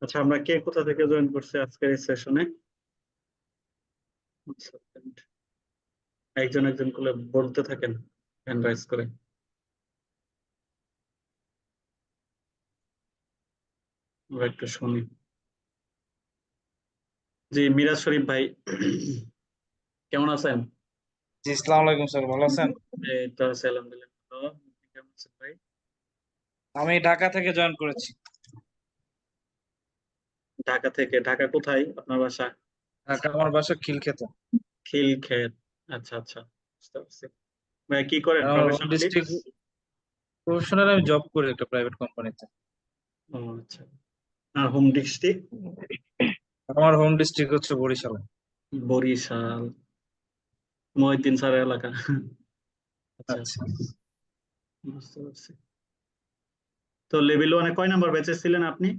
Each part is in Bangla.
আচ্ছা, আমরা কে কোথা থেকে জয়েন করছি আজকের এই সেশনে? একজন একজন করে বলতে থাকেন, হ্যান্ড রাইজ করে। আমরা একটু শুনি। জি, মিরাজ শরীফ ভাই, কেমন আছেন? জি, আসসালামু আলাইকুম স্যার, ভালো আছেন? এই তো আছি, আলহামদুলিল্লাহ ভালো। আপনি কেমন আছেন ভাই? আমি ঢাকা থেকে জয়েন করেছি। ঢাকা থেকে? ঢাকা কোথায় আপনার বাসা? ঢাকা আমার বাসা খিলক্ষেতে। খিলক্ষেত। আচ্ছা আচ্ছা, বুঝতে পারছি। ভাই কি করেন আমার হোম প্রফেশনালি? ডিস্ট্রিক্ট, প্রফেশনাল আমি জব করি একটা প্রাইভেট কোম্পানিতে। ও আচ্ছা। আর হোম ডিস্ট্রিক্ট? আমার হোম ডিস্ট্রিক্ট হচ্ছে বরিশাল। বরিশাল, মহিউদ্দিন স্যারের এলাকা। আচ্ছা, আচ্ছা, বুঝতে পারছি। তো লেভেল ওয়ানে কয় নাম্বার ব্যাচে ছিলেন আপনি?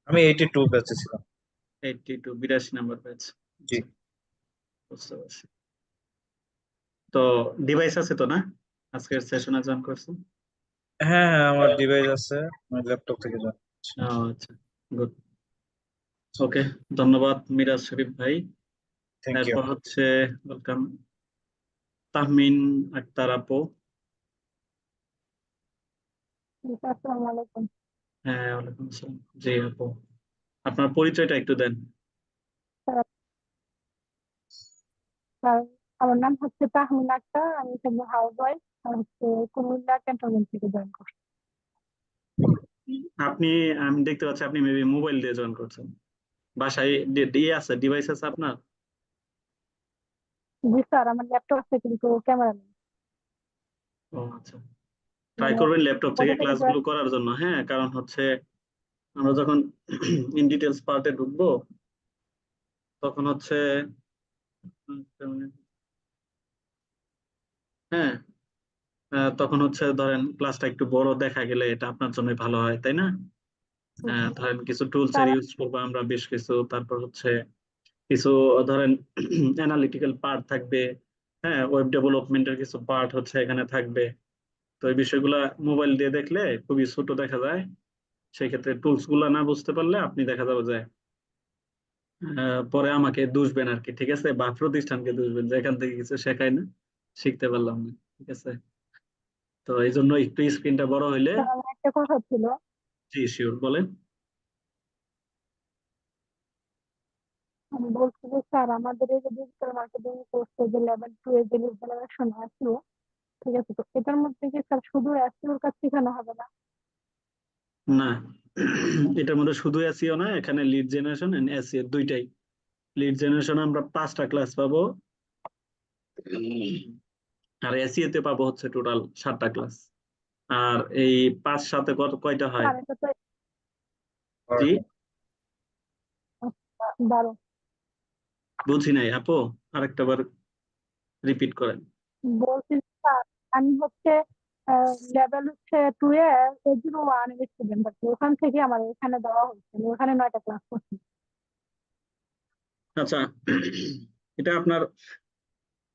আমি 82 ব্যাচে ছিলাম। 82, 82 নাম্বার ব্যাচ। জি। আচ্ছা, বুঝতে পারছি। তো ডিভাইস আছে তো না, আজকের সেশনে জয়েন করছেন? হ্যাঁ হ্যাঁ, আমার ডিভাইস আছে, আমি ল্যাপটপ থেকে জয়েন করছি। ও আচ্ছা, গুড। ওকে, ধন্যবাদ মিরাজ শরীফ ভাই। Thank you. এরপর হচ্ছে ওয়েলকাম তাহমিন আক্তার আপু। জি, আসসালামু আলাইকুম। হ্যাঁ, ওয়ালাইকুম আসসালাম। জি আপু, আপনার পরিচয়টা একটু দেন। স্যার, স্যার, আমার নাম হচ্ছে তাহমিনা আক্তার, আমি হচ্ছে হাউস ওয়াইফ আর হচ্ছে কুমিল্লা ক্যান্টনমেন্ট থেকে জয়েন করছি। আপনি, আমি দেখতে পাচ্ছি আপনি মেবি মোবাইল দিয়ে জয়েন করছেন। বাসায় ইয়ে আছে, ডিভাইস আছে আপনার? জি স্যার, আমার ল্যাপটপ আছে কিন্তু ক্যামেরা নেই। ও আচ্ছা, ট্রাই মানে করবেন ল্যাপটপ থেকে কোথা থেকে ক্লাসগুলো করার জন্য। হ্যাঁ, কারণ হচ্ছে আমরা যখন ইন ডিটেলস পার্টে ঢুকবো তখন হচ্ছে হ্যাঁ, তখন হচ্ছে ধরেন ক্লাসটা একটু বড় দেখা গেলে এটা আপনার জন্য ভালো হয়, তাই না? ধরেন কিছু টুলস এর স্যার? ইউজ করবো আমরা বেশ কিছু, তারপর হচ্ছে কিছু ধরেন অ্যানালিটিক্যাল পার্ট থাকবে। হ্যাঁ, ওয়েব ডেভেলপমেন্টের কিছু পার্ট হচ্ছে এখানে থাকবে। তো এই বিষয়গুলা মোবাইল দিয়ে দেখলে খুবই ছোট দেখা যায়। সেই ক্ষেত্রে টুলস গুলা না বুঝতে পারলে আপনি দেখা যাবে যে পরে আমাকে দুষবেন আর কি, ঠিক আছে? বা প্রতিষ্ঠানকে দুষবেন যে এখান থেকে কিছু শেখাই না, শিখতে পারলাম না, ঠিক আছে? তো এই জন্য একটু স্ক্রিনটা বড় হইলে। স্যার, আমার একটা কথা ছিল। জি শিওর, বলেন। আমি বলছি যে স্যার, আমাদের এই যে ডিজিটাল মার্কেটিং কোর্সে যে লেভেল 2 এর যে লিড জেনারেশন আসলো, ঠিক আছে, তো এটার মধ্যে কি স্যার শুধু এসইওর কাজ শেখানো হবে না? না, এটার মধ্যে শুধু এসইও না, এখানে লিড জেনারেশন এন্ড এসইও দুইটাই। লিড জেনারেশন আমরা 5টা ক্লাস পাবো, আর এসইও তে পাবো হচ্ছে টোটাল 7টা ক্লাস। আর এই 5 সাথে কত কয়টা হয়? স্যার, এটা তো জি, 12। বুঝি নাই আপু, আরেকটা বার রিপিট করেন। বলছি স্যার, আমি হচ্ছে লেভেল হচ্ছে 2 এ A01 এর স্টুডেন্ট, বাট ওখান থেকে আমার এখানে দেওয়া হচ্ছে, আমি ওখানে 9টা ক্লাস করছি। আচ্ছা, এটা আপনার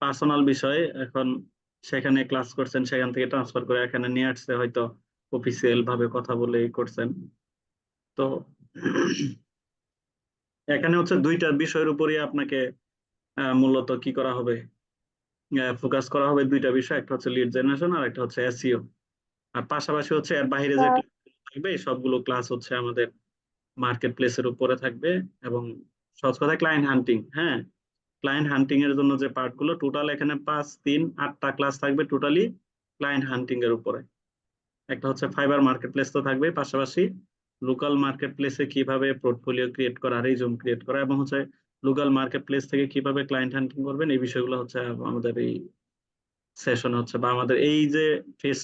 পার্সোনাল বিষয়। এখন সেখানে ক্লাস করছেন, সেখান থেকে ট্রান্সফার করে এখানে নিয়ে আসছে, হয়তো অফিসিয়াল ভাবে কথা বলেই করছেন। তো এখানে হচ্ছে দুইটা বিষয়ের উপরই আপনাকে মূলত কি করা হবে, ফোকাস করা হবে। দুইটা বিষয়, একটা হচ্ছে লিড জেনারেশন আর একটা হচ্ছে এসইও। আর পাশাপাশি হচ্ছে এর বাইরে যে স্যার, ক্লাস থাকবে সবগুলো ক্লাস হচ্ছে আমাদের মার্কেট প্লেসের উপরে থাকবে। এবং সহজ কথা ক্লায়েন্ট হান্টিং। হ্যাঁ, ক্লায়েন্ট হান্টিং এর জন্য যে পার্ট গুলো টোটাল এখানে 5, 3, 8টা ক্লাস থাকবে টোটালি ক্লায়েন্ট হান্টিং এর উপরে। একটা হচ্ছে ফাইবার মার্কেট প্লেস তো থাকবে, পাশাপাশি লোকাল মার্কেট প্লেসে কিভাবে পোর্টফোলিও ক্রিয়েট করা, রিজুম ক্রিয়েট করা, এবং হচ্ছে লোকাল মার্কেট প্লেস থেকে কিভাবে ক্লায়েন্ট হান্টিং করবেন, এই বিষয়গুলো হচ্ছে আমাদের এই সেশন হচ্ছে, বা আমাদের এই যে ফেজ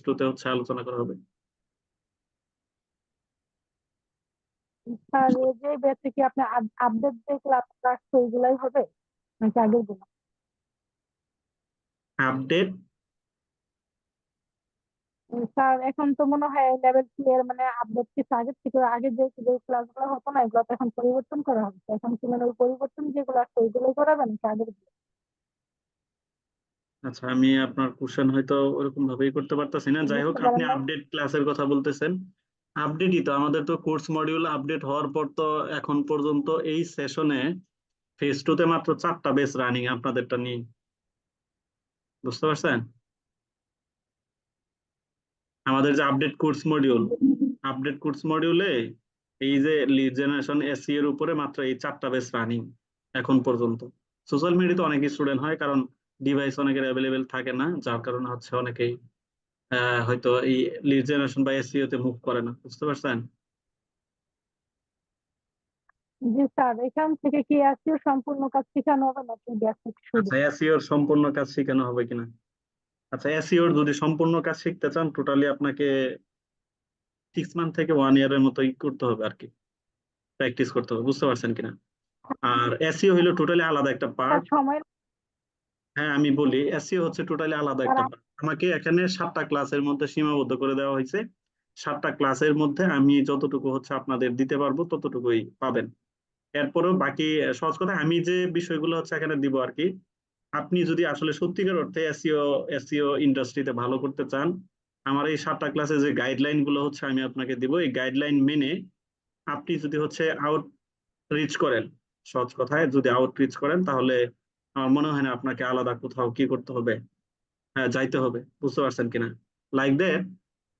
টু তে হচ্ছে আলোচনা করা হবে। স্যার, এই যে বেস থেকে আপনি আপডেট যে ক্লাস আসছে ওইগুলাই হবে নাকি আগের গুলো? আপডেট? স্যার, এখন তো মনে হয় লেভেল 2 এর মানে আপডেট কিছু আগের থেকে, আগে যে যে ক্লাসগুলো হতো না এগুলো তো এখন পরিবর্তন করা হবে, তো এখন কি মানে ওই পরিবর্তন যেগুলো আছে ওইগুলোই করাবেন নাকি আগের গুলো? আচ্ছা, আমি আপনার কোশ্চেন হয়তো ওরকম ভাবেই করতে পারতেছি না, যাই হোক বুঝতে আপনি পারেন না? আপডেট ক্লাসের কথা বলতেছেন। আপডেটই তো আমাদের তো কোর্স মডিউল আপডেট হওয়ার পর তো এখন পর্যন্ত এই সেশনে ফেজ 2 তে মাত্র 4টা বেস রানিং আপনাদেরটা নিয়ে, বুঝতে পারছেন? আমাদের যে আপডেট কোর্স মডিউলে এই যে লিড জেনারেশন এসই এর উপরে মাত্র এই 4টা বেস রানিং এখন পর্যন্ত। সোশ্যাল মিডিয়াতে অনেক স্টুডেন্ট হয়, কারণ ডিভাইস অনেকের অ্যাভেলেবেল থাকে না, যার কারণে হচ্ছে অনেকেই হয়তো এই লিড জেনারেশন বা এসইও তে মুভ করে না, বুঝতে পারছেন? জি স্যার, এখান থেকে কি এসইও সম্পূর্ণ কাজ শেখানো হবে নাকি বেসিক শুধু? আচ্ছা, এসইও এর সম্পূর্ণ কাজ শেখানো হবে কিনা? আচ্ছা, এসইও এর যদি সম্পূর্ণ কাজ শিখতে চান, টোটালি আপনাকে 6 মান্থ থেকে 1 ইয়ারের মতোই করতে হবে আর কি, প্র্যাকটিস করতে হবে, বুঝতে পারছেন কিনা? আর এসইও হলো টোটালি আলাদা একটা স্যার পার্ট। সময় হ্যাঁ, আমি বলি, এসইও হচ্ছে টোটালি আলাদা স্যার একটা পার্ট। আমাকে এখানে 7টা ক্লাসের মধ্যে সীমাবদ্ধ করে দেওয়া হয়েছে। 7টা ক্লাসের মধ্যে আমি যতটুকু হচ্ছে আপনাদের দিতে পারবো ততটুকুই পাবেন। এরপরেও বাকি সহজ কথা, আমি যে বিষয়গুলো হচ্ছে এখানে দিব আর কি, আপনি যদি আসলে সত্যিকার অর্থে এসইও ইন্ডাস্ট্রিতে ভালো করতে চান, আমার এই 7টা ক্লাসে যে গাইডলাইন গুলো হচ্ছে আমি আপনাকে দিব, এই গাইডলাইন মেনে আপনি যদি হচ্ছে আউটরিচ করেন, সহজ কথায় যদি আউটরিচ করেন, তাহলে আমার মনে হয় না আপনাকে আলাদা কোথাও কি করতে হবে, হ্যাঁ যাইতে হবে, বুঝতে পারছেন কিনা? লাইক দ্যাট,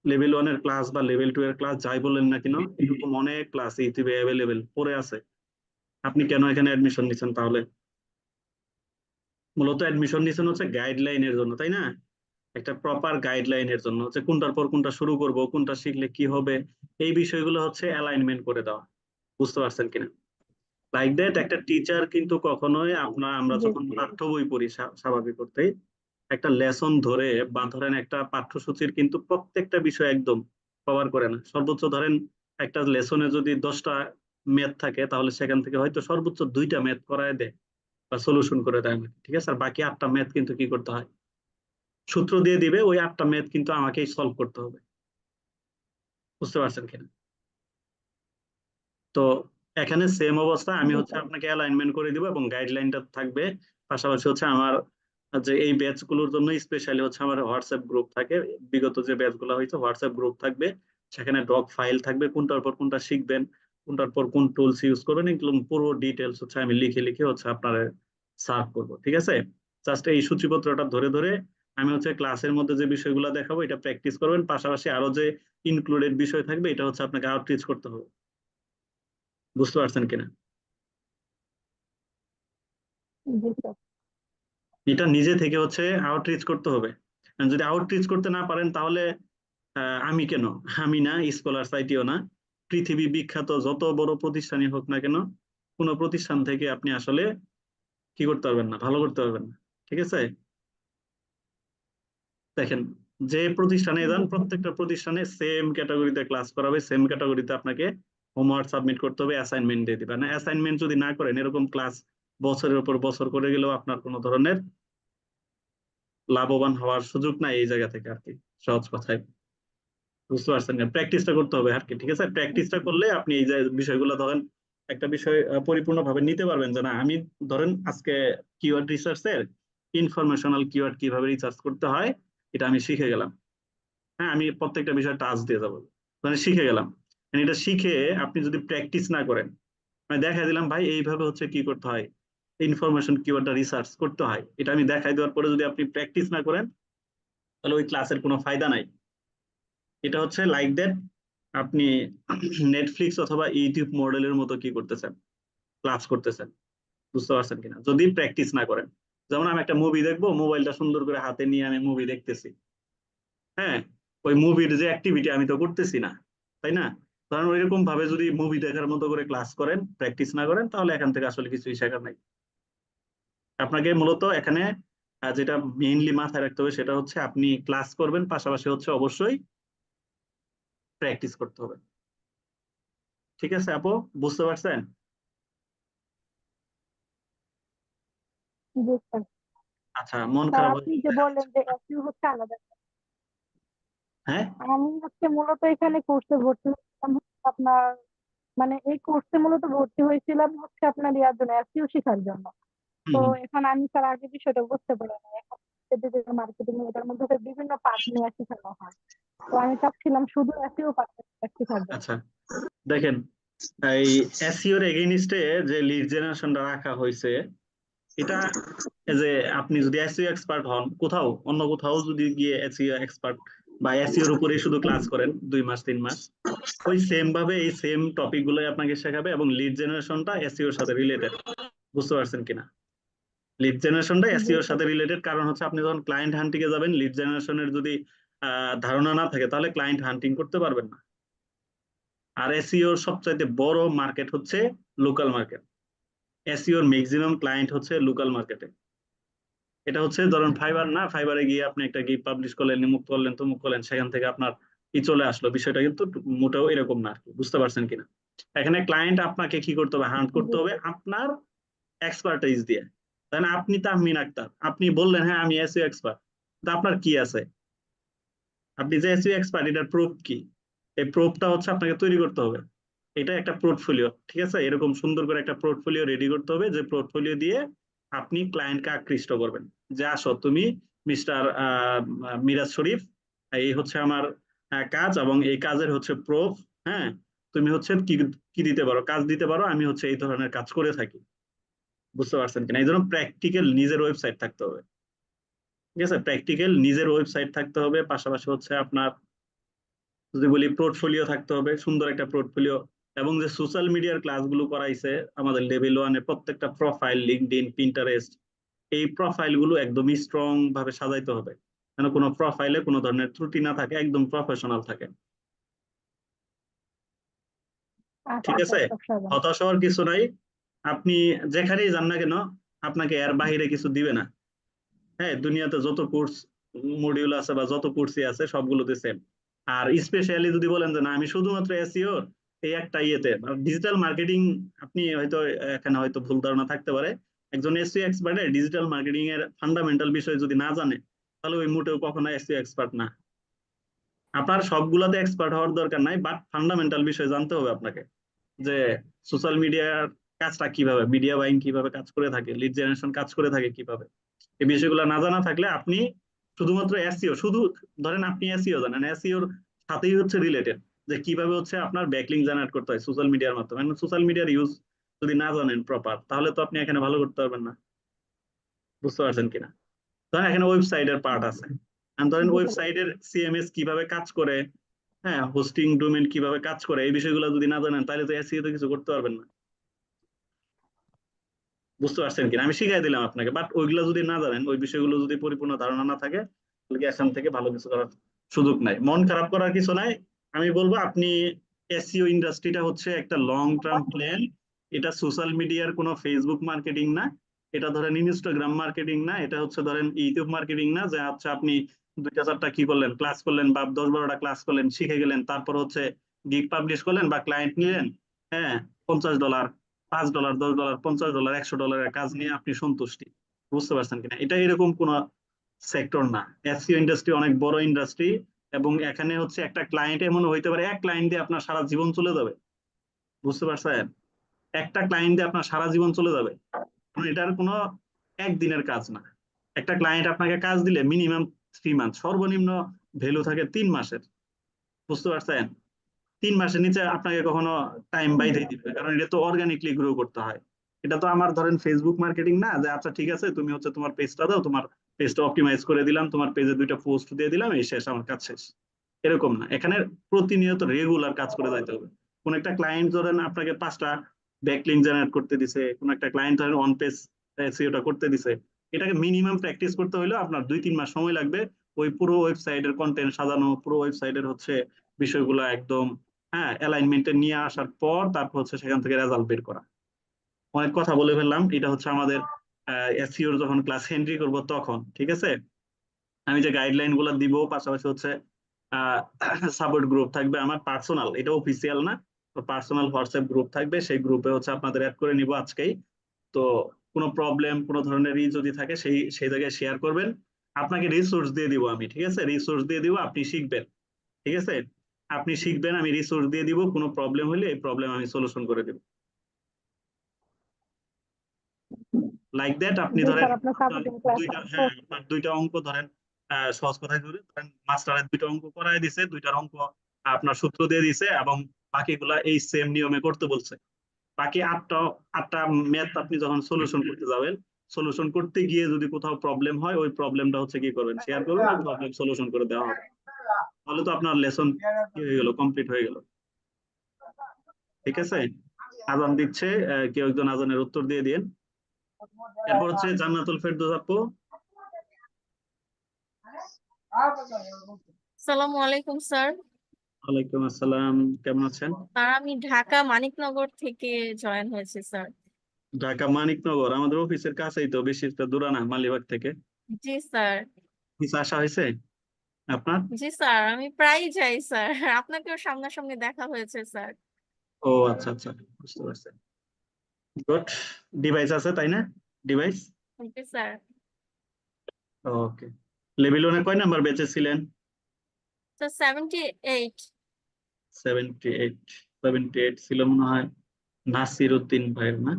লেভেল 1 এর ক্লাস বা লেভেল 2 এর ক্লাস যাই বলেন না কেন, এরকম অনেক ক্লাস ইউটিউবে অ্যাভেলেবেল পড়ে আছে। আপনি কেন এখানে অ্যাডমিশন নিচ্ছেন তাহলে? মূলত অ্যাডমিশন নিচ্ছেন হচ্ছে গাইডলাইনের জন্য, তাই না? একটা প্রপার গাইডলাইনের জন্য, হচ্ছে কোনটার পর কোনটা শুরু করব, কোনটা শিখলে কি হবে, এই বিষয়গুলো হচ্ছে অ্যালাইনমেন্ট করে দেওয়া, বুঝতে পারছেন কিনা? লাইক দ্যাট, একটা টিচার কিন্তু কখনোই আমরা জি যখন পাঠ্য বই পড়ি স্বাভাবিক করতে একটা লেসন ধরে বা ধরেন একটা পাঠ্যসূচির কিন্তু প্রত্যেকটা বিষয় একদম কভার করে না। সর্বোচ্চ ধরেন একটা লেসনে যদি 10টা ম্যাথ থাকে, তাহলে সেখান থেকে হয়তো সর্বোচ্চ 2টা ম্যাথ করায় দেয় বা সলিউশন করে দেয় আমাকে, ঠিক আছে? আর বাকি 8টা ম্যাথ কিন্তু কি করতে হয়, সূত্র দিয়ে দিবে, ওই 8টা ম্যাথ কিন্তু আমাকেই সলভ করতে হবে, বুঝতে পারছেন কিনা? তো এখানে সেম অবস্থা, আমি জি হচ্ছে স্যার। আপনাকে অ্যালাইনমেন্ট করে দিব এবং গাইডলাইনটা থাকবে। পাশাপাশি হচ্ছে আমার যে এই ব্যাচ গুলোর জন্য স্পেশালি হচ্ছে আমার হোয়াটসঅ্যাপ গ্রুপ থাকে, বিগত যে ব্যাচ গুলো হয়েছে হোয়াটসঅ্যাপ গ্রুপ থাকবে, সেখানে ডক ফাইল থাকবে, কোনটার পর কোনটা শিখবেন, কোনটার পর কোন টুলস ইউজ করবেন, এগুলো পুরো ডিটেলস হচ্ছে আমি লিখে লিখে হচ্ছে আপনার সার্ভ করবো, ঠিক আছে? জাস্ট এই সূচিপত্রটা ধরে ধরে আমি হচ্ছে ক্লাসের মধ্যে যে বিষয়গুলো দেখাবো এটা প্র্যাকটিস করবেন, পাশাপাশি আরো যে ইনক্লুডেড বিষয় থাকবে এটা হচ্ছে আপনাকে আউটরিচ করতে হবে, বুঝতে পারছেন কিনা? জি স্যার। এটা নিজে থেকে হচ্ছে আউটরিচ করতে হবে। আর যদি আউটরিচ করতে না পারেন, তাহলে আমি কেন, আমি না, স্কলার সাইটিও না, পৃথিবী বিখ্যাত যত বড় প্রতিষ্ঠানই হোক না কেন, কোনো প্রতিষ্ঠান থেকে আপনি আসলে কি করতে পারবেন না, ভালো করতে পারবেন না, ঠিক আছে? দেখেন, যে প্রতিষ্ঠানে যান জি স্যার। প্রত্যেকটা প্রতিষ্ঠানে সেম ক্যাটাগরিতে ক্লাস করাবে, সেম ক্যাটাগরিতে আপনাকে হোমওয়ার্ক সাবমিট করতে হবে, অ্যাসাইনমেন্ট দিয়ে দিবে না। অ্যাসাইনমেন্ট যদি না করেন, এরকম ক্লাস বছরের উপর বছর করে গেলেও আপনার কোনো ধরনের লাভবান হওয়ার সুযোগ নাই এই জায়গা থেকে আর কি, সহজ কথায়, বুঝতে পারছেন? প্র্যাকটিসটা করতে হবে আর কি, ঠিক আছে? প্র্যাকটিসটা করলে আপনি এই যে বিষয়গুলো ধরেন একটা বিষয় পরিপূর্ণভাবে নিতে পারবেন, যে না আমি ধরেন আজকে কিওয়ার্ড রিসার্চের ইনফরমেশনাল কিওয়ার্ড কিভাবে রিসার্চ করতে হয় এটা আমি শিখে গেলাম। হ্যাঁ, আমি প্রত্যেকটা বিষয় টাচ দিয়ে যাবো, মানে শিখে গেলাম। মানে এটা শিখে আপনি যদি প্র্যাকটিস না করেন, মানে দেখাই দিলাম ভাই এইভাবে হচ্ছে কি করতে হয়, ইনফরমেশন কিওয়ার্ডটা রিসার্চ করতে হয়, এটা আমি দেখাই দেওয়ার পরে যদি আপনি প্র্যাকটিস না করেন, তাহলে ওই ক্লাসের কোনো ফায়দা নাই। এটা হচ্ছে লাইক দ্যাট, আপনি নেটফ্লিক্স অথবা ইউটিউব মডেলের মতো কি করতেছেন, ক্লাস করতেছেন, বুঝতে পারছেন কিনা? যদি প্র্যাকটিস না করেন, যেমন আমি একটা মুভি দেখবো, মোবাইলটা সুন্দর করে হাতে নিয়ে আমি মুভি দেখতেছি, হ্যাঁ, ওই মুভির যে অ্যাক্টিভিটি আমি তো করতেছি না, তাই না? কারণ ওইরকম ভাবে যদি মুভি দেখার মতো করে ক্লাস করেন, প্র্যাকটিস না করেন, তাহলে এখান থেকে আসলে কিছুই শেখার নাই। আপনাকে মূলত এখানে যেটা মেইনলি মাথায় রাখতে হবে সেটা হচ্ছে আপনি ক্লাস করবেন, পাশাপাশি হচ্ছে অবশ্যই প্র্যাকটিস করতে হবে, ঠিক আছে আপু? বুঝতে পারছেন? জি স্যার। আচ্ছা, মন স্যার খারাপ হয়ে আপনি যে বললেন যে এসইও হচ্ছে আলাদা, হ্যাঁ। আমি হচ্ছে মূলত এখানে কোর্সে ভর্তি হয়েছিলাম হচ্ছে আপনার, মানে এই কোর্সে মূলত ভর্তি হয়েছিলাম হচ্ছে আপনার ইয়ার জন্য, এসইও শেখার জন্য। হুম, তো হুম। এখন আমি স্যার আগে বিষয়টা বুঝতে পারি না, এখন ডিজিটাল মার্কেটিং এটার মধ্যে তো বিভিন্ন পার্ট নিয়ে শেখানো হয়। তো আমি চাচ্ছিলাম শুধু এসইও প্র্যাকটিস থাকবে। আচ্ছা, দেখেন এই এসইওর এগেইনস্টে যে লিড জেনারেশনটা রাখা হয়েছে, এটা যে আপনি যদি এসইও এক্সপার্ট হন, কোথাও অন্য কোথাও যদি গিয়ে এসইও এক্সপার্ট বা এসইওর উপরে শুধু ক্লাস করেন 2 মাস 3 মাস, ওই সেম ভাবে এই সেম টপিক গুলোই আপনাকে শেখাবে এবং লিড জেনারেশনটা এসইওর সাথে রিলেটেড। বুঝতে পারছেন কিনা? লিড জেনারেশনটা জি এসইওর স্যার। সাথে রিলেটেড, কারণ হচ্ছে আপনি যখন ক্লায়েন্ট হান্টিং এ যাবেন, লিড জেনারেশনের যদি ধারণা না থাকে তাহলে ক্লায়েন্ট হান্টিং করতে পারবেন না। আর এসইওর সবচাইতে বড় মার্কেট হচ্ছে লোকাল মার্কেট। এসইওর ম্যাক্সিমাম ক্লায়েন্ট হচ্ছে লোকাল মার্কেটে। এটা হচ্ছে ধরুন ফাইবার না, ফাইবারে গিয়ে আপনি একটা গিগ পাবলিশ করলেন, মুখ করলেন, তমুক করলেন, সেখান থেকে আপনার চলে আসলো, বিষয়টা কিন্তু মোটেও এরকম না আর কি। বুঝতে পারছেন কিনা? এখানে ক্লায়েন্ট আপনাকে কি করতে হবে, হান্ট করতে জি হবে আপনার এক্সপার্টাইজ দিয়ে। তাই না? আপনি তাহমিন আক্তার, আপনি বললেন হ্যাঁ আমি এসইও এক্সপার্ট, তো আপনার কি আছে? আপনি যে এসইও এক্সপার্ট এটার প্রুফ কি? এই প্রুফটা হচ্ছে আপনাকে তৈরি করতে হবে। এটা একটা পোর্টফোলিও, ঠিক আছে? এরকম সুন্দর করে একটা পোর্টফোলিও রেডি করতে হবে, যে পোর্টফোলিও দিয়ে আপনি ক্লায়েন্টকে আকৃষ্ট করবেন যে আসো তুমি মিস্টার মিরাজ শরীফ, এই হচ্ছে আমার কাজ, এবং এই কাজের হচ্ছে প্রুফ। হ্যাঁ, তুমি হচ্ছে কি কি দিতে পারো, কাজ দিতে পারো, আমি হচ্ছে এই ধরনের কাজ করে থাকি। বুঝতে পারছেন কিনা? এই জন্য প্র্যাকটিক্যাল নিজের ওয়েবসাইট থাকতে হবে। ঠিক আছে, প্র্যাকটিক্যাল নিজের ওয়েবসাইট থাকতে হবে, পাশাপাশি হচ্ছে আপনার যদি বলি পোর্টফোলিও থাকতে হবে, সুন্দর একটা পোর্টফোলিও। এবং যে সোশ্যাল মিডিয়ার ক্লাসগুলো করাইছে আমাদের লেভেল 1-এ, প্রত্যেকটা প্রোফাইল, লিঙ্কডইন, পিন্টারেস্ট, এই প্রোফাইল গুলো একদমই স্ট্রং ভাবে সাজাইতে হবে, যেন কোনো প্রোফাইলে কোনো ধরনের ত্রুটি না থাকে, একদম প্রফেশনাল থাকে। আচ্ছা ঠিক আচ্ছা, আছে, সব সাজানো। হতাশ হওয়ার কিছু নাই। আপনি যেখানেই যান না কেন, আপনাকে এর বাহিরে কিছু দিবে না। হ্যাঁ, দুনিয়াতে যত কোর্স মডিউল আছে বা যত কোর্সই আছে সবগুলোতে সেম। আর স্পেশালি যদি বলেন যে না আমি শুধুমাত্র এসইও এই একটা ইয়েতে ডিজিটাল মার্কেটিং, আপনি হয়তো এখানে হয়তো ভুল ধারণা থাকতে পারে। একজন এসইও এক্সপার্টের ডিজিটাল মার্কেটিং এর ফান্ডামেন্টাল বিষয় যদি না জানে, তাহলে ওই মোটেও কখনো এসইও এক্সপার্ট না। আপনার সবগুলাতে এক্সপার্ট হওয়ার দরকার নাই, বাট ফান্ডামেন্টাল বিষয় জানতে হবে আপনাকে, যে সোশ্যাল মিডিয়ার কাজটা কিভাবে, মিডিয়া বাইং কিভাবে কাজ করে থাকে, লিড জেনারেশন কাজ করে থাকে কিভাবে। এই বিষয়গুলো না জানা থাকলে আপনি শুধুমাত্র এসইও, শুধু ধরেন আপনি এসইও জানেন, এসইওর সাথেই হচ্ছে রিলেটেড যে কিভাবে হচ্ছে আপনার ব্যাকলিং জেনারেট করতে হয় সোশ্যাল মিডিয়ার মাধ্যমে। সোশ্যাল মিডিয়ার ইউজ যদি না জানেন প্রপার, তাহলে তো আপনি এখানে ভালো করতে পারবেন না। বুঝতে পারছেন কিনা? ধরেন এখানে ওয়েবসাইটের পার্ট আছে, আর ধরেন জি স্যার। ওয়েবসাইটের সিএমএস কিভাবে কাজ করে, হ্যাঁ হোস্টিং ডোমেন কিভাবে কাজ করে, এই বিষয়গুলো যদি না জানেন তাহলে তো এসইও তে কিছু করতে পারবেন না। বুঝতে পারছেন কিনা? আমি শিখাই দিলাম আপনাকে, বাট ওইগুলো যদি না জানেন, ওই বিষয়গুলো যদি পরিপূর্ণ ধারণা না থাকে, তাহলে কি এখান থেকে ভালো কিছু করার সুযোগ নাই। মন খারাপ করার কিছু নাই। আমি বলবো আপনি, এসইও ইন্ডাস্ট্রিটা হচ্ছে একটা লং টার্ম প্ল্যান। এটা সোশ্যাল মিডিয়ার কোনো ফেসবুক মার্কেটিং না, এটা ধরেন ইনস্টাগ্রাম মার্কেটিং না, এটা হচ্ছে ধরেন ইউটিউব মার্কেটিং না, যে আচ্ছা আপনি 2-4টা কি করলেন, ক্লাস করলেন বা 10-12টা ক্লাস করলেন, শিখে গেলেন, তারপর হচ্ছে গিগ পাবলিশ করলেন বা ক্লায়েন্ট নিলেন, হ্যাঁ $50, $5, $10, $50, $100 কাজ নিয়ে আপনি সন্তুষ্টি। বুঝতে পারছেন কিনা? এটা এরকম কোন সেক্টর না। এসইও ইন্ডাস্ট্রি অনেক বড় ইন্ডাস্ট্রি, এবং এখানে হচ্ছে একটা ক্লায়েন্ট এমন হইতে পারে, এক ক্লায়েন্ট দিয়ে আপনার সারা জীবন চলে যাবে। বুঝতে পারছেন? একটা ক্লায়েন্ট দিয়ে আপনার সারা জীবন চলে যাবে, এটার কোনো একদিনের কাজ না। একটা ক্লায়েন্ট আপনাকে কাজ দিলে মিনিমাম 3 মান্থ, সর্বনিম্ন ভ্যালু থাকে 3 মাসের। বুঝতে পারছেন? 3 মাসের নিচে আপনাকে কখনো টাইম বাইধে দিবে, কারণ এটা তো অর্গানিকলি গ্রো করতে হয়। এটা তো আমার ধরেন ফেসবুক মার্কেটিং না, যে আচ্ছা ঠিক আছে তুমি হচ্ছে তোমার পেজটা দাও, তোমার পেজটা অপটিমাইজ করে দিলাম, তোমার পেজে 2টা পোস্ট দিয়ে দিলাম, এই শেষ, আমার কাজ শেষ। এরকম না, এখানে প্রতিনিয়ত রেগুলার কাজ করে যাইতে হবে। কোন একটা ক্লায়েন্ট ধরেন আপনাকে 5টা ব্যাকলিঙ্ক জেনারেট করতে দিছে, কোন একটা ক্লায়েন্ট ধরেন অন পেজ এসইওটা করতে দিছে, এটাকে মিনিমাম প্র্যাকটিস করতে হলেও আপনার 2-3 মাস সময় লাগবে। ওই পুরো ওয়েবসাইটের কন্টেন্ট সাজানো, পুরো ওয়েবসাইটের হচ্ছে বিষয়গুলো একদম, হ্যাঁ অ্যালাইনমেন্টে নিয়ে আসার পর তারপর হচ্ছে সেখান থেকে রেজাল্ট বের করা। অনেক কথা বলে ফেললাম, এটা হচ্ছে আমাদের এসইওর যখন ক্লাস এন্ট্রি করব তখন। ঠিক আছে, আমি যে গাইডলাইন গুলো দিব, পাশাপাশি হচ্ছে সাপোর্ট গ্রুপ থাকবে আমার পার্সোনাল, এটা অফিসিয়াল না, তো পার্সোনাল হোয়াটসঅ্যাপ গ্রুপ থাকবে, সেই গ্রুপে হচ্ছে আপনাদের অ্যাড করে নিব আজকেই। তো কোনো প্রবলেম, কোনো ধরনের যদি থাকে সেই সেই জায়গায় শেয়ার করবেন। আপনাকে রিসোর্স দিয়ে দিব আমি, ঠিক আছে, রিসোর্স দিয়ে দিব, আপনি শিখবেন। ঠিক আছে, আপনি শিখবেন, আমি রিসোর্স দিয়ে দিব, কোনো প্রবলেম হলে এই প্রবলেম আমি সলিউশন করে দেব। লাইক দ্যাট, আপনি জি ধরেন স্যার, আপনার আপনার সাপোর্টিং ক্লাস। দুইটা, হ্যাঁ আপনার 2টা অঙ্ক ধরেন সহজ কথায় ধরে মাস্টারের 2টা অঙ্ক করায় দিছে, 2টার অঙ্ক আপনার সূত্র দিয়ে দিছে এবং বাকিগুলা এই সেম নিয়মে করতে বলছে। বাকি আটটা ম্যাথ আপনি যখন সলিউশন করতে যাবেন, সলিউশন করতে গিয়ে যদি কোথাও প্রবলেম হয়, ওই প্রবলেমটা হচ্ছে কি করবেন, শেয়ার করবেন, আর প্রবলেম সলিউশন করে দেওয়া হবে। তাহলে তো আপনার লেসন কি হয়ে গেল, কমপ্লিট হয়ে গেল। ঠিক আছে, আজান দিচ্ছে, কেউ একজন আজানের উত্তর দিয়ে দিন। এরপর হচ্ছে জান্নাতুল ফেরদৌস আপু। আসসালামু আলাইকুম স্যার। ওয়ালাইকুম আসসালাম, কেমন আছেন? স্যার আমি ঢাকা মানিকনগর থেকে জয়েন হয়েছি স্যার। ঢাকা মানিকনগর আমাদের অফিসের কাছেই তো, বেশি একটা দূরে না, মালিবাগ থেকে। জি স্যার। অফিসে আসা হয়েছে আপনার? জি স্যার, আমি প্রায়ই যাই স্যার, আপনাকেও সামনাসামনি দেখা হয়েছে স্যার। ও আচ্ছা আচ্ছা, বুঝতে পারছি। গুড। ডিভাইস আছে তাই না? ডিভাইস। জি স্যার। ওকে। লেভেল 1-এ কয় নাম্বার বেঁচে ছিলেন? স্যার 78। 78। 78 ছিল মনে হয় নাসির উদ্দিন ভাইয়ের, না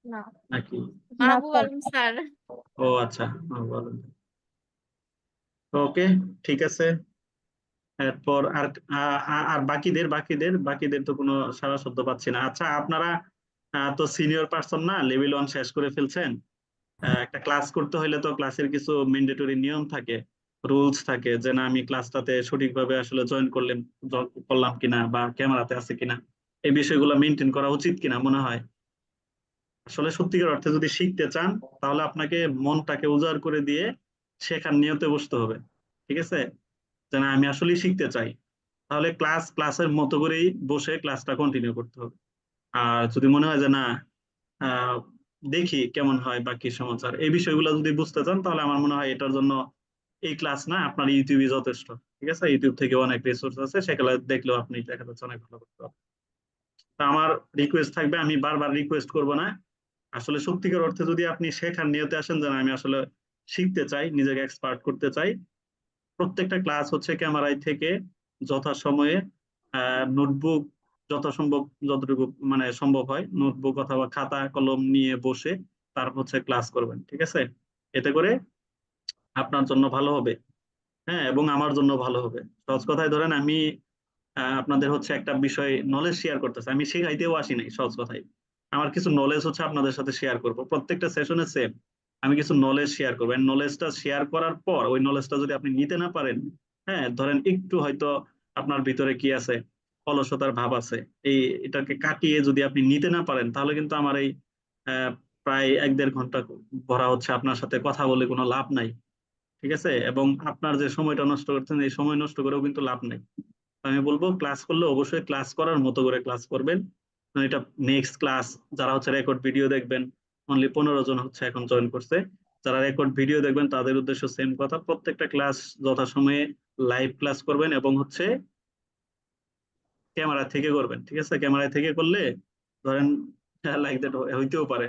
না, নাকি? না মাহবুব স্যার, আলম স্যার। ও আচ্ছা, বলেন। ওকে, ঠিক আছে। এরপর আর আর বাকিদের তো কোনো সারা শব্দ পাচ্ছি না। আচ্ছা, আপনারা তো সিনিয়র পার্সন না, লেভেল 1 শেষ করে ফেলছেন। একটা ক্লাস করতে হলে তো ক্লাসের কিছু ম্যান্ডেটরি নিয়ম থাকে, রুলস থাকে, যে না আমি ক্লাসটাতে সঠিকভাবে আসলে জয়েন করলাম কিনা, বা ক্যামেরাতে আছে কিনা, এই বিষয়গুলো মেনটেন করা উচিত কিনা মনে হয়। আসলে সত্যিকার অর্থে যদি শিখতে চান, তাহলে আপনাকে মনটাকে উজাড় করে দিয়ে শেখার নিয়তে বসতে হবে। ঠিক আছে, যে না আমি আসলেই শিখতে চাই, তাহলে ক্লাসের মতো করেই বসে ক্লাসটা কন্টিনিউ করতে হবে। আর যদি মনে হয় যে না, আহ, দেখি কেমন হয় বা কি সমাচার, এই বিষয়গুলো যদি বুঝতে চান, তাহলে আমার মনে হয় এটার জন্য এই ক্লাস না, আপনার ইউটিউবই যথেষ্ট। ঠিক আছে, ইউটিউব থেকে অনেক রিসোর্স আছে, সেগুলো দেখলেও আপনি দেখা যাচ্ছে অনেক ভালো করতে পারবেন। তা আমার রিকোয়েস্ট থাকবে, আমি বারবার রিকোয়েস্ট করব না, আসলে সত্যিকার অর্থে যদি আপনি শেখার নিয়তে আসেন, যে না, আমি আসলে শিখতে চাই, নিজেকে এক্সপার্ট করতে চাই, প্রত্যেকটা ক্লাস হচ্ছে ক্যামেরায় থেকে যথাসময়ে নোটবুক, যথাসম্ভব যতটুকু মানে সম্ভব হয়, নোটবুক অথবা খাতা কলম নিয়ে বসে তারপর হচ্ছে ক্লাস করবেন। ঠিক আছে, এতে করে আপনার জন্য ভালো হবে, হ্যাঁ, এবং আমার জন্য ভালো হবে। সহজ কথায় ধরেন, আমি আপনাদের হচ্ছে একটা বিষয় নলেজ শেয়ার করতেছি, আমি শেখাইতেও আসি নাই, সহজ কথায় আমার কিছু নলেজ হচ্ছে আপনাদের সাথে শেয়ার করব, প্রত্যেকটা সেশনে সেম আমি কিছু নলেজ শেয়ার করবো। নলেজটা শেয়ার করার পর ওই নলেজটা যদি আপনি নিতে না পারেন, হ্যাঁ, ধরেন একটু হয়তো আপনার ভিতরে কি আছে, অলসতার ভাব আছে, এটাকে কাটিয়ে যদি আপনি নিতে না পারেন, তাহলে কিন্তু আমার এই আহ, প্রায় 1-1.5 ঘন্টা ভরা হচ্ছে আপনার সাথে কথা বলে কোনো লাভ নাই। ঠিক আছে, এবং আপনার যে সময়টা নষ্ট করছেন, এই সময় নষ্ট করেও কিন্তু লাভ নেই। আমি বলবো ক্লাস করলে অবশ্যই ক্লাস করার মতো করে ক্লাস করবেন। এটা নেক্সট ক্লাস, যারা হচ্ছে রেকর্ড ভিডিও দেখবেন, অনলি 15 জন হচ্ছে এখন জয়েন করছে, যারা রেকর্ড ভিডিও দেখবেন তাদের উদ্দেশ্য সেম কথা, প্রত্যেকটা ক্লাস যথাসময়ে লাইভ ক্লাস করবেন, এবং হচ্ছে ক্যামেরা থেকে করবেন। ঠিক আছে, ক্যামেরা থেকে করলে ধরেন লাইক দ্যাট হইতেও পারে,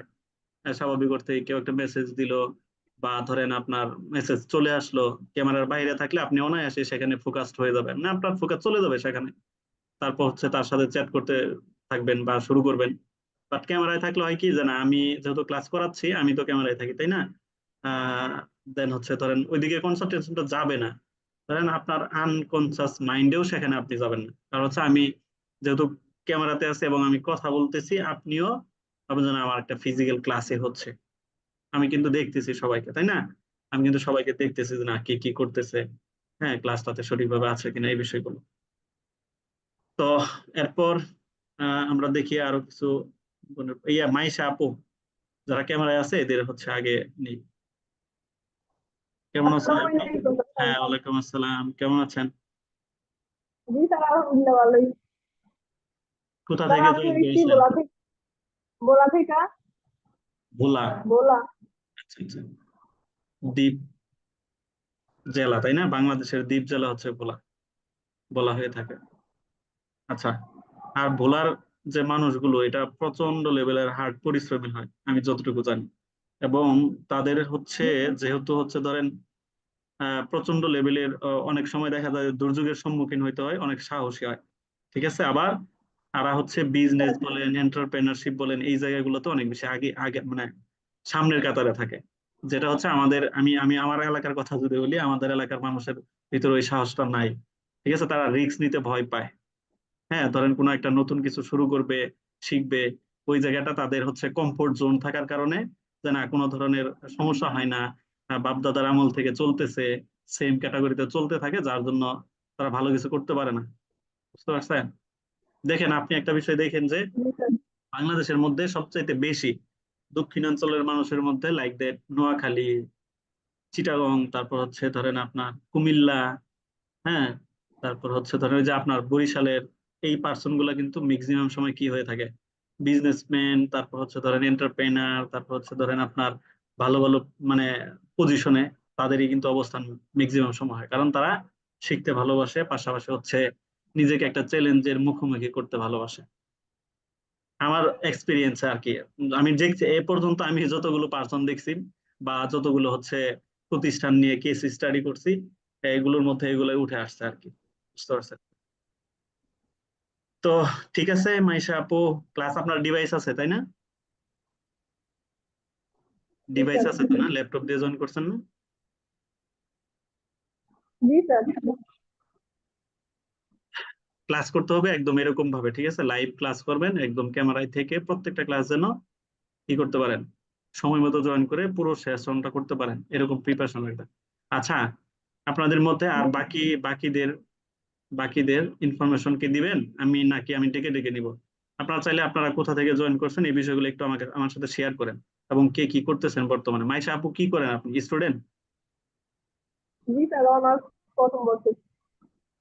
স্বাভাবিক অর্থে কেউ একটা মেসেজ দিল, বা ধরেন আপনার মেসেজ চলে আসলো, ক্যামেরার বাইরে থাকলে আপনি অনায়াসে সেখানে ফোকাসড হয়ে যাবেন, না আপনার ফোকাস চলে যাবে সেখানে, তারপর হচ্ছে তার সাথে চ্যাট করতে থাকবেন বা শুরু করবেন। বাট ক্যামেরায় থাকলে হয় কি, যে না আমি যেহেতু ক্লাস করাচ্ছি, আমি তো ক্যামেরায় থাকি তাই না, দেন হচ্ছে ধরেন ওইদিকে কনসেন্ট্রেশনটা যাবে না, ধরেন আপনার আনকনসিয়াস মাইন্ডেও সেখানে আপনি যাবেন না, কারণ হচ্ছে আমি যেহেতু ক্যামেরাতে আছি এবং আমি কথা বলতেছি, আপনিও ভাবেন যে না, আমার একটা ফিজিক্যাল ক্লাসে হচ্ছে, আমি কিন্তু দেখতেছি সবাইকে তাই না, আমি কিন্তু সবাইকে দেখতেছি যে না, কে কি করতেছে, হ্যাঁ, ক্লাসটাতে সঠিকভাবে আছে কিনা, এই বিষয়গুলো। তো এরপর আমরা দেখি আরো কিছু মাইশা আপু, যারা ক্যামেরায় আছে এদের হচ্ছে আগে নেই। কেমন আছেন আসসালামু আপনি? আলাইকুম স্যার। হ্যাঁ, ওয়ালাইকুম আসসালাম, কেমন আছেন? জি স্যার, আলহামদুলিল্লাহ ভালোই। কোথা স্যার থেকে আমি জয়েন হইছি করেছেন? ভোলা থেকে। ভোলা। ভোলা। আচ্ছা আচ্ছা, দ্বীপ জেলা তাই না, বাংলাদেশের দ্বীপ জেলা হচ্ছে ভোলা বলা হয়ে থাকে। আচ্ছা, আর ভোলার যে মানুষগুলো, এটা প্রচন্ড লেভেলের হার্ড পরিশ্রমী হয় আমি যতটুকু জানি, এবং তাদের হচ্ছে যেহেতু হচ্ছে ধরেন প্রচন্ড লেভেলের, অনেক সময় দেখা যায় দুর্যোগের সম্মুখীন হইতে হয়, অনেক সাহসী হয়। ঠিক আছে, আবার তারা হচ্ছে বিজনেস বলেন, এন্টারপ্রেনারশিপ বলেন, এই জায়গাগুলোতে অনেক বেশি আগে আগে মানে সামনের কাতারে থাকে। যেটা হচ্ছে আমাদের, আমি আমি আমার এলাকার কথা যদি বলি, আমাদের এলাকার মানুষের ভিতরে ওই সাহসটা নাই। ঠিক আছে, তারা রিস্ক নিতে ভয় পায়। হ্যাঁ, ধরেন কোনো একটা নতুন কিছু শুরু করবে, শিখবে, ওই জায়গাটা তাদের হচ্ছে কমফোর্ট জোন থাকার কারণে, যে না কোনো ধরনের সমস্যা হয় না, বাপ দাদার আমল থেকে চলতেছে, সেম ক্যাটাগরিতে চলতে থাকে, যার জন্য তারা ভালো কিছু করতে পারে না। বুঝতে পারছেন? দেখেন, আপনি একটা বিষয় দেখেন যে জি স্যার। বাংলাদেশের মধ্যে সবচাইতে বেশি দক্ষিণাঞ্চলের মানুষের মধ্যে, লাইক দ্যাট নোয়াখালী, চিটাগং, তারপর হচ্ছে ধরেন আপনার কুমিল্লা, হ্যাঁ, তারপর হচ্ছে ধরেন ওই যে আপনার বরিশালের এই পার্সন গুলা কিন্তু ম্যাক্সিমাম সময় কি হয়ে থাকে, বিজনেসম্যান, তারপর হচ্ছে ধরেন এন্টারপ্রেনার, তারপর হচ্ছে ধরেন আপনার ভালো ভালো মানে পজিশনে তাদেরই কিন্তু অবস্থান ম্যাক্সিমাম সময় হয়, কারণ তারা শিখতে ভালোবাসে, পাশাপাশি হচ্ছে নিজেকে একটা চ্যালেঞ্জের মুখোমুখি করতে ভালোবাসে। আমার এক্সপিরিয়েন্স আর কি, আমি দেখছি এ পর্যন্ত আমি যতগুলো পার্সন দেখছি বা যতগুলো হচ্ছে প্রতিষ্ঠান নিয়ে কেস স্টাডি করছি, এগুলোর মধ্যে এগুলো উঠে আসছে আর কি। বুঝতে পারছেন? তো ঠিক আছে মাইশা আপু, ক্লাস আপনার ডিভাইস আছে তাই না? জি ডিভাইস স্যার। আছে তো না? ল্যাপটপ দিয়ে জয়েন করছেন না? জি স্যার। ক্লাস করতে হবে একদম এরকম ভাবে, ঠিক আছে, লাইভ ক্লাস করবেন একদম ক্যামেরায় থেকে, প্রত্যেকটা ক্লাস যেন কি করতে পারেন, সময় মতো জয়েন করে পুরো সেশনটা করতে পারেন, এরকম প্রিপারেশন রাখবেন। আচ্ছা, আপনাদের মধ্যে আর বাকিদের বাকিদের ইনফরমেশন কি দিবেন আমি, নাকি আমি ডেকে ডেকে নিব? আপনারা চাইলে আপনারা কোথা থেকে জয়েন করছেন এই বিষয়গুলো একটু আমাকে আমার সাথে শেয়ার করেন, এবং কে কি করতেছেন বর্তমানে। মাইশা আপু কি করেন, আপনি স্টুডেন্ট? জি স্যার, অনার্স প্রথম বছর।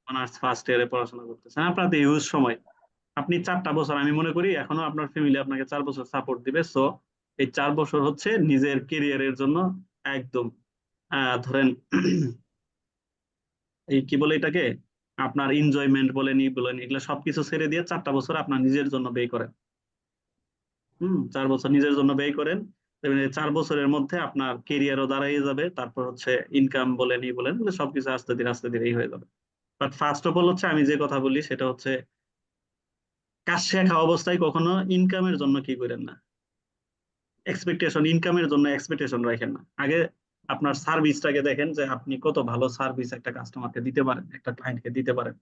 অনার্স ফার্স্ট ইয়ারে পড়াশোনা করতেছেন, আপনার তো ইউজ সময়, আপনি 4টা বছর, আমি মনে করি এখনো আপনার ফ্যামিলি আপনাকে 4 বছর সাপোর্ট দিবে। সো এই 4 বছর হচ্ছে নিজের কেরিয়ারের জন্য একদম ধরেন এই কি বলে এটাকে, আপনার এনজয়মেন্ট বলেন, ই বলেন, এগুলো সবকিছু ছেড়ে দিয়ে 4টা বছর আপনার নিজের জন্য ব্যয় করেন। 4 বছর নিজের জন্য ব্যয় করেন, দেখবেন এই 4 বছরের মধ্যে আপনার কেরিয়ারও দাঁড়িয়ে যাবে, তারপর হচ্ছে ইনকাম বলেন, ই বলেন, এগুলো সবকিছু আস্তে ধীরে আস্তে ধীরে এই হয়ে যাবে। বাট ফার্স্ট অফ অল হচ্ছে আমি যে কথা বলি সেটা হচ্ছে, কাজ শেখা অবস্থায় কখনো ইনকামের জন্য কি করেন না, এক্সপেকটেশন, ইনকামের জন্য এক্সপেকটেশন রাখেন না। আগে আপনার সার্ভিসটাকে দেখেন যে আপনি কত ভালো সার্ভিস একটা কাস্টমারকে দিতে পারেন, একটা ক্লায়েন্টকে দিতে পারেন,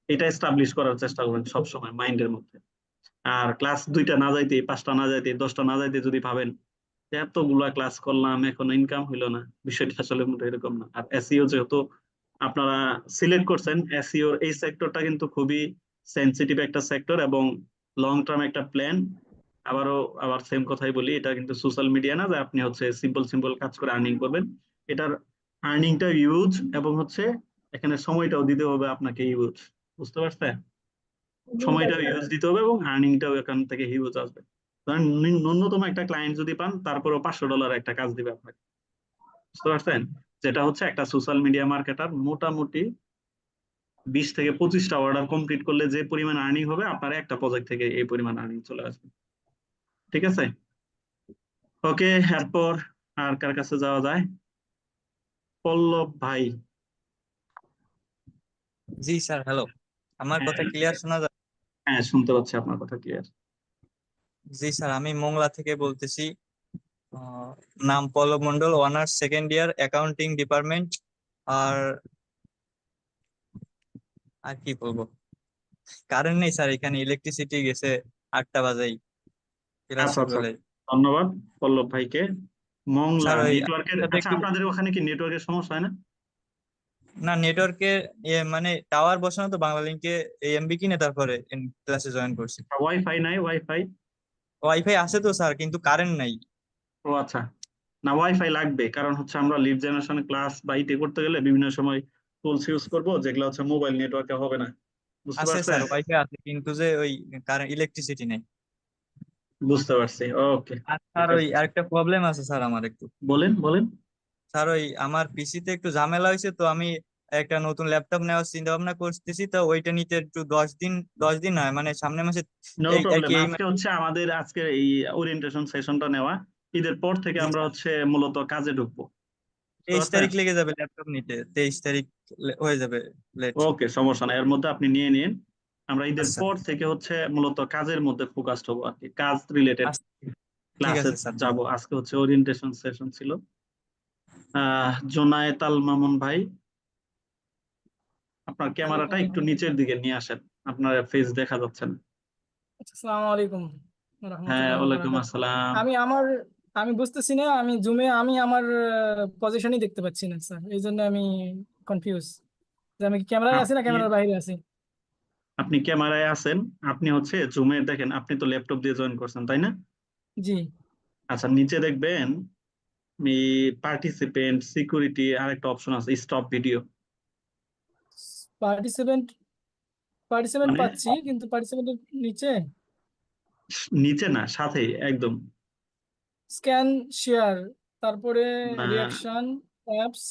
এটা এস্টাবলিশ করার চেষ্টা করবেন সবসময় মাইন্ডের মধ্যে। আর ক্লাস 2টা না যাইতে, 5টা না যাইতে, 10টা না যাইতে যদি ভাবেন যে এতগুলা ক্লাস করলাম এখন ইনকাম হইলো না, বিষয়টা আসলে মোটেও এরকম না। আর এসইও যেহেতু আপনারা সিলেক্ট করছেন, এসইও এই সেক্টরটা কিন্তু খুবই সেনসিটিভ একটা সেক্টর, এবং লং টার্ম একটা প্ল্যান। আবার সেম কথাই বলি, এটা কিন্তু সোশ্যাল মিডিয়া না যে আপনি হচ্ছে সিম্পল সিম্পল কাজ করে আর্নিং করবেন। এটার আর্নিংটা ইউজ, এবং হচ্ছে এখানে সময়টাও দিতে হবে আপনাকে ইউজ। বুঝতে পারছেন? জি সময়টাও স্যার। ইউজ দিতে হবে এবং আর্নিংটাও এখান থেকে হিউজ আসবে। ধরেন ন্যূনতম একটা ক্লায়েন্ট যদি পান, তারপরেও $500 একটা কাজ দিবে আপনাকে। বুঝতে পারছেন? যেটা হচ্ছে একটা সোশ্যাল মিডিয়া মার্কেটার মোটামুটি 20 থেকে 25টা অর্ডার কমপ্লিট করলে যে পরিমাণ আর্নিং হবে, আপনার একটা প্রজেক্ট থেকে এই পরিমাণ আর্নিং চলে আসবে। ঠিক আছে, ওকে। এরপর আর কার কাছে যাওয়া যায়? পল্লব ভাই। জি স্যার, হ্যালো। আমার কথা হ্যাঁ, ক্লিয়ার শোনা যায়? হ্যাঁ, শুনতে পাচ্ছি আপনার কথা ক্লিয়ার। জি স্যার, আমি মোংলা থেকে বলতেছি। আহ, নাম Pallab Mondal, honours second year, accounting department. আর আর কি বলবো, কারেন্ট নেই স্যার, এখানে ইলেকট্রিসিটি গেছে 8টা বাজেই, ক্লাস আচ্ছা শুরু আচ্ছা, হলে। ধন্যবাদ পল্লব ভাইকে। মংলা স্যার ওই নেটওয়ার্কের, সাথে আচ্ছা একটু, আপনাদের ওখানে কি নেটওয়ার্কের সমস্যা হয় না? না নেটওয়ার্কের মানে টাওয়ার বসানো তো বাংলা লিংকে, এমবি কিনে তারপরে ক্লাসে জয়েন করছি। ওয়াইফাই নাই, ওয়াইফাই? ওয়াইফাই আছে তো স্যার, কিন্তু কারেন্ট নাই। ও আচ্ছা, না ওয়াইফাই লাগবে, কারণ হচ্ছে আমরা লিড জেনারেশন ক্লাস বা ইতে করতে গেলে বিভিন্ন সময় টুলস ইউজ করবো যেগুলো হচ্ছে মোবাইল নেটওয়ার্কে হবে না। বুঝতে আছে পারছেন? স্যার, ওয়াইফাই আছে, কিন্তু যে ওই কারেন্ট ইলেকট্রিসিটি নেই। বুঝতে পারছি, ওকে। আর ঠিক স্যার ওই আছে, আরেকটা প্রবলেম আছে স্যার আমার একটু। বলেন বলেন। স্যার ওই আমার পিসিতে একটু ঝামেলা হয়েছে, তো আমি একটা নতুন ল্যাপটপ নেওয়ার চিন্তা ভাবনা করতেছি, তো ওইটা নিতে একটু 10 দিন, 10 দিন নয় মানে সামনের মাসে, নো এই আর প্রবলেম, কি এই আজকে হচ্ছে আমাদের আজকের এই ওরিয়েন্টেশন সেশনটা নেওয়া, ঈদের পর থেকে জি আমরা স্যার, হচ্ছে মূলত কাজে ঢুকবো। বুঝতে 23 তারিখ পারছেন? লেগে যাবে ল্যাপটপ নিতে, 23 তারিখ হয়ে যাবে লেট। ওকে, সমস্যা নাই, এর মধ্যে আপনি নিয়ে নিন। আমরা ঈদের আচ্ছা, পর থেকে হচ্ছে মূলত কাজের মধ্যে ফোকাসড হবো আর কি, কাজ রিলেটেড আচ্ছা, ঠিক ক্লাসে আছে স্যার। যাব। আজকে হচ্ছে ওরিয়েন্টেশন সেশন ছিল, জোনায়েত আল মামুন ভাই, আপনার ক্যামেরাটা ওয়ালাইকুম একটু নিচের দিকে নিয়ে আসেন, আপনার ফেস দেখা যাচ্ছে না। আসসালামু আলাইকুম হ্যাঁ, রহমতুল্লাহ ওয়ালাইকুম বারাকাতুহু। আসসালাম। আমি বুঝতেছি না, আমি জুমে আমার পজিশনই দেখতে পাচ্ছি না স্যার, এই জন্য আমি কনফিউজ যে আমি কি ক্যামেরায় আছি না আপনি ক্যামেরার বাইরে আছি। আপনি ক্যামেরায় আছেন, আপনি হচ্ছে জুমে দেখেন, আপনি তো ল্যাপটপ দিয়ে জয়েন করছেন তাই না? জি, আচ্ছা, নিচে দেখবেন পার্টিসিপেন্ট সিকিউরিটি আর একটা অপশন আছে, স্টপ ভিডিও। পার্টিসিপেন্ট পার্টিসিপেন্ট মানে পাচ্ছি, কিন্তু পার্টিসিপেন্টের নিচে নিচে না, সাথেই একদম। স্ক্যান শেয়ার, তারপরে না, রিয়াকশন অ্যাপস,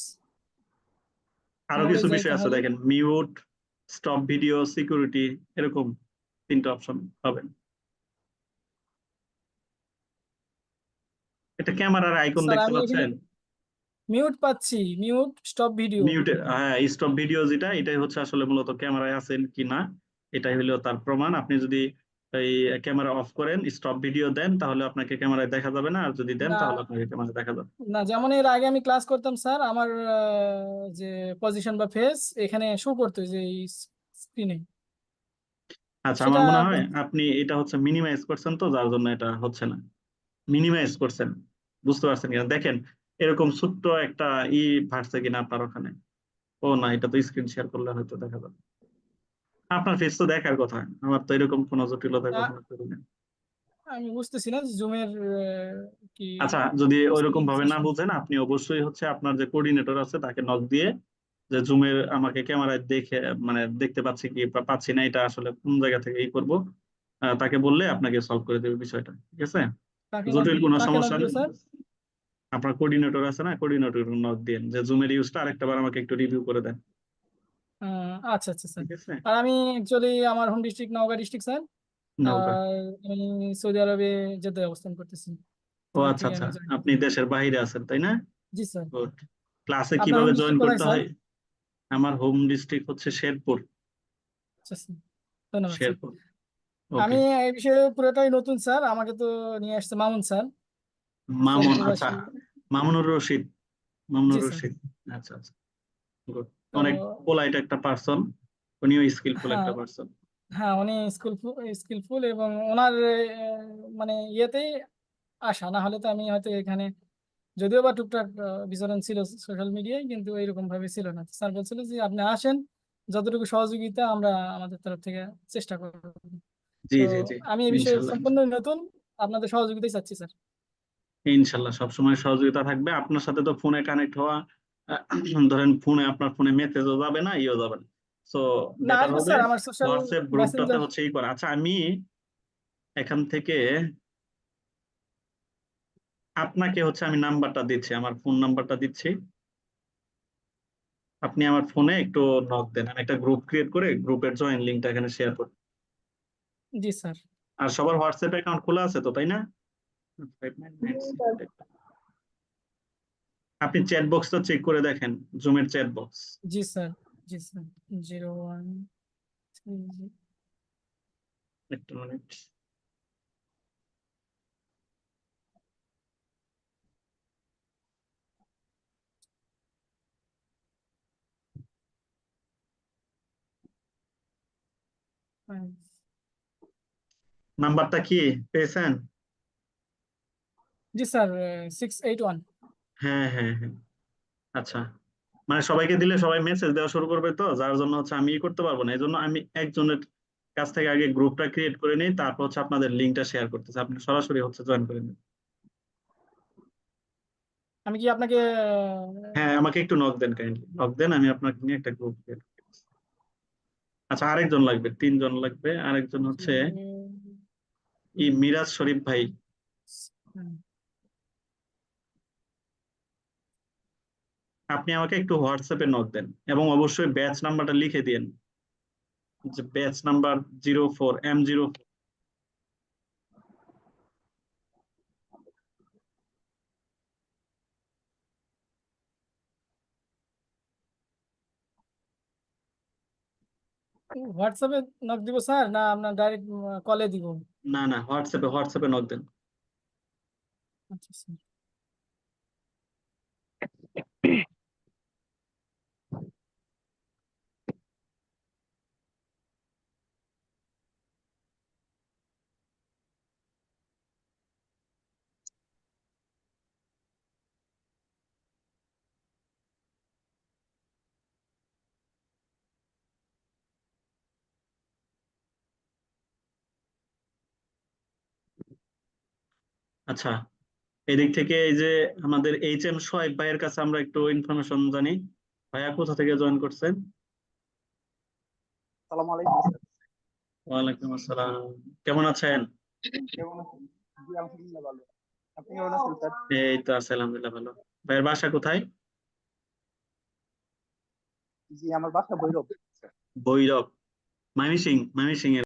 আরো মোডে কিছু যাই বিষয় আছে তাহলে। দেখেন, মিউট, স্টপ ভিডিও, সিকিউরিটি, এরকম তিনটা অপশন পাবেন। এটা ক্যামেরার আইকন স্যার দেখতে আমি এখানে পাচ্ছেন? মিউট পাচ্ছি, মিউট স্টপ ভিডিও। মিউটে, হ্যাঁ, স্টপ ভিডিও যেটা, এটাই হচ্ছে আসলে মূলত ক্যামেরায় আছেন কি না, এটাই হলো তার প্রমাণ। আপনি যদি এই ক্যামেরা অফ করেন, স্টপ ভিডিও দেন, তাহলে আপনাকে ক্যামেরায় দেখা যাবে না, আর যদি দেন না তাহলে আপনাকে ক্যামেরায় দেখা যাবে। না, যেমন এর আগে আমি ক্লাস করতাম স্যার, আমার যে পজিশন বা ফেস এখানে শো করতো যে স্ক্রিনে, আচ্ছা, সেটা আমার মনে হয় আপনি এটা হচ্ছে মিনিমাইজ করছেন, তো যার জন্য এটা হচ্ছে না। মিনিমাইজ করছেন, বুঝতে পারছেন কিনা দেখেন, এরকম ছোট্ট একটা ভাসছে কিনা আপনার ওখানে। ও না, এটা তো স্ক্রিন শেয়ার করলে হয়তো দেখা যাবে। আপনার ফেস তো দেখার কথা, আমার তো এরকম কোনো জটিলতা আ- কখনো করি না। আমি বুঝতেছি না জুমের কি আচ্ছা, যদি ওইরকম স্ক্রিন ভাবে না সেশন। বুঝেন, আপনি অবশ্যই হচ্ছে আপনার যে কোঅর্ডিনেটর আছে তাকে নক দিয়ে, যে জুমের আমাকে ক্যামেরায় দেখে, মানে দেখতে পাচ্ছি কি বা পাচ্ছি না, এটা আসলে কোন জায়গা থেকে করব, তাকে বললে আপনাকে সলভ করে দেবে বিষয়টা, ঠিক আছে? জটিল কোনো কাকে নক সমস্যা দিব নেই। স্যার? আপনার কোঅর্ডিনেটর আছে না, কোঅর্ডিনেটর নক দিন যে জুমের ইউজটা আরেকটা বার আমাকে একটু রিভিউ করে দেন, আচ্ছা আচ্ছা স্যার। ঠিক আছে? আর আমি অ্যাকচুয়ালি আমার home district Naogaon district sir, নৌকা। আর আমি সৌদি আরবে জেদ্দায় অবস্থান করতেছি, তো ও ওখান আচ্ছা থেকে আচ্ছা, আমি জয়েন আপনি করছি। দেশের বাইরে আছেন তাই না? জি স্যার। গুড। ক্লাসে আপনার কিভাবে হোম জয়েন ডিস্ট্রিক্ট কোথায় করতে স্যার? হয়? আমার হোম ডিস্ট্রিক্ট হচ্ছে শেরপুর। আচ্ছা স্যার, ধন্যবাদ স্যার। শেরপুর, আমি ওকে। এই বিষয়ে পুরোটাই নতুন স্যার, আমাকে তো নিয়ে আসছে মামুন স্যার, স্যার মামুন, আচ্ছা, প্রবাসী। মামুনুর রশিদ, জি মামুনুর স্যার। রশিদ। আচ্ছা আচ্ছা, গুড। তো অনেক পোলাইট একটা পার্সন, উনিও স্কিলফুল হ্যাঁ, একটা পার্সন। হ্যাঁ উনি স্কিলফুল এবং ওনার মানে ইয়েতেই আসা, না হলে তো আমি হয়তো এখানে, যদিও বা টুকটাক বিচরণ ছিল সোশ্যাল মিডিয়ায়, কিন্তু এইরকম ভাবে ছিল না। স্যার বলছিল যে আপনি আসেন, যতটুকু সহযোগিতা আমরা আমাদের তরফ থেকে চেষ্টা করব। জি তো জি জি, আমি এই বিষয়ে ইনশাল্লাহ। সম্পূর্ণ নতুন, আপনাদের সহযোগিতাই চাচ্ছি স্যার। ইনশাল্লাহ সবসময় সহযোগিতা থাকবে। আপনার সাথে তো ফোনে কানেক্ট হওয়া, ধরেন ফোনে, আপনার ফোনে মেসেজও যাবে না, ইও যাবে না, সো না, বেটার আসবে হবে স্যার, আমার সোশ্যাল হোয়াটসঅ্যাপ গ্রুপটাতে মেসেঞ্জার। হচ্ছে করা। আচ্ছা, আমি এখান থেকে আপনাকে হচ্ছে আমি নাম্বারটা দিচ্ছি, আমার ফোন নাম্বারটা দিচ্ছি, আপনি আমার ফোনে একটু নক দেন, আমি একটা গ্রুপ ক্রিয়েট করে গ্রুপের জয়েন লিঙ্কটা এখানে শেয়ার করি। জি স্যার। আর সবার হোয়াটসঅ্যাপ অ্যাকাউন্ট খোলা আছে তো তাই না? আপনি চ্যাট বক্সটা চেক করে দেখেন, জুমের চ্যাট বক্স। জি স্যার। জি স্যার। 01 একটা মিনিট। নাম্বারটা কি পেয়েছেন? জি স্যার, 681। হ্যাঁ হ্যাঁ হ্যাঁ, আচ্ছা। মানে সবাইকে দিলে সবাই মেসেজ দেওয়া শুরু করবে, তো যার জন্য হচ্ছে আমি করতে পারবো না, এই জন্য আমি একজনের কাছ থেকে আগে গ্রুপটা ক্রিয়েট করে নিই, তারপর হচ্ছে আপনাদের লিঙ্কটা শেয়ার করতেছি, আপনি সরাসরি হচ্ছে জয়েন করে নিন। আমি কি আপনাকে হ্যাঁ, আমাকে একটু নক দেন, কাইন্ডলি নক দেন, আমি আপনাকে নিয়ে একটা গ্রুপ ক্রিয়েট করতেছি। আচ্ছা, আরেকজন লাগবে, তিনজন লাগবে, আরেকজন হচ্ছে মিরাজ শরীফ ভাই। আপনি আমাকে একটু হোয়াটসঅ্যাপে নক দেন, এবং অবশ্যই ব্যাচ নাম্বারটা লিখে দিন, যে ব্যাচ নাম্বার 04M04। হোয়াটসঅ্যাপে নক দিব স্যার, না আপনার ডাইরেক্ট কলে দিব? না না, হোয়াটসঅ্যাপে, হোয়াটসঅ্যাপে নক দেন। আচ্ছা স্যার। আচ্ছা, এদিক থেকে এই যে আমাদের HM সোহাইব ভাইয়ের কাছে আমরা একটু ইনফরমেশন জানি। ভাইয়া কোথা থেকে জয়েন করছেন? সালাম আলাইকুম স্যার। ওয়ালাইকুম আসসালাম, কেমন আছেন? কেমন আছেন? জি আলহামদুলিল্লাহ ভালো। আপনি কেমন আছেন স্যার? এই তো আছে আলহামদুলিল্লাহ ভালো। ভাইয়ের বাসা কোথায়? জি আমার বাসা ভৈরব। ভৈরব, ময়মনসিংহ এর